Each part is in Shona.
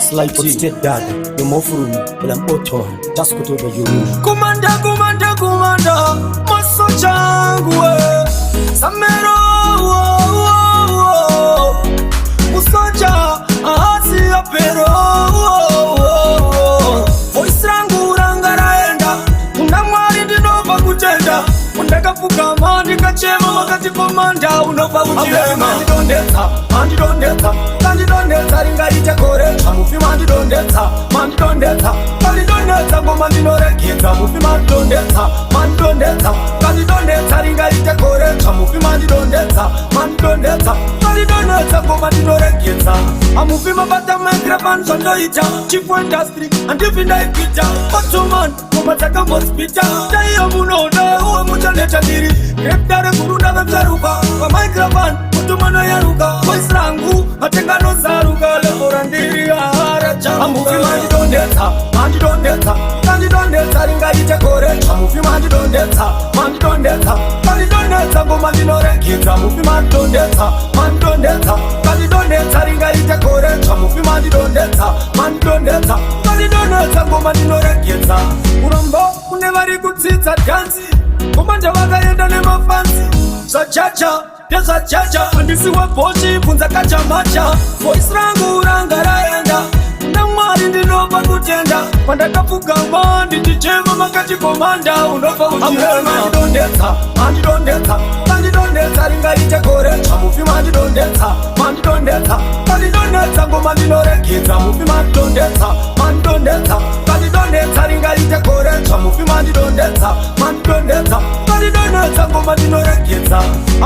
Slide to state dad, you move from Ulam Oton, just go to the Yuru. Kumanda, maso changu Samero, Musoja, ahasi apero Voice rangu rangaraenda, unamwari ndinova kutenda Undaka fuka mandi kachema wakati komanda unova uchirema Mandidondeta, ringa ite kore Mufi mandidondeta, Kalidondeta, ngoma ndinorekita Mufi mandidondeta, Kalidondeta, ringa ite kore Mufi mandidondeta, Kalidondeta, ngoma ndinorekita Mufi mabata microphone sondoita Chief industry, and if in a pita Ottoman, kumataka mospita Daya munoda, uwe muchaleta diri Kreptare kurunda webzaruka Kwa microphone, kutumano yaruka Voice rangu, atengano zaruka Lehora ndiri aharacha Mufi mandidondeta, Kalidondeta, ringa ite kore Mufi mandidondeta, Kalidondeta, ngoma ndinorekita Mufi mandidondeta, Kalidondeta, ringa ite kore Mufi mandidondeta, Kalidondeta, ngoma ndinorekita Urombo, unevari kutsitsa dansi Kumanja vakaenda nemafansi Zachacha, andisi wapochi Punza kacha macha Voice rangu rangaraenda Namwari ndinova kutenda Pandakafuka mandi Ndichema makati komanda Unova uchirema Mandidondeta, ringa ite kore Mufi mandidondeta, Kalidondeta, ngoma ndinorekita Mufi mandidondeta, Kalidondeta, ringa ite kore Mufi mandidondeta, Kalidondeta, ngoma ndinorekita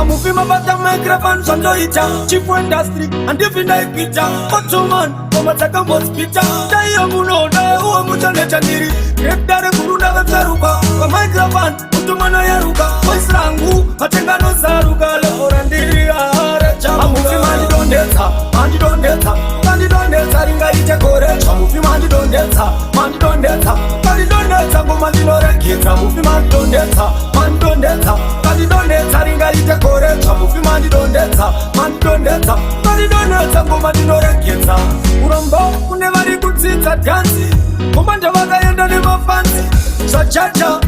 Mufi mabata microphone sondoita Chief industry, and if in a pita Ottoman, kumataka mospita Daya munoda, uwe muchaleta diri Kreptare kurunda webzaruka Kwa microphone, kutumano yaruka Voice rangu, atengano zaruka Lehora ndiri aharacha Mufi mandidondeta, Kalidondeta, ringa ite kore Mufi mandidondeta, Kalidondeta, ngoma ndinorekita Mufi mandidondeta, Kalidondeta, ringa ite kore Mufi mandidondeta, Kalidondeta, ngoma ndinorekita Urombo, unevari kutsitsa dansi Kumanja vakaenda nemafansi Zachacha,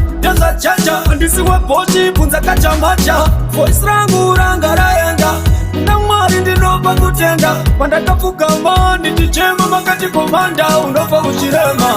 andisi wapochi Punza kacha macha Voice rangu rangaraenda Namwari ndinova kutenda Pandakafuka mandi Ndichema makati komanda Unova uchirema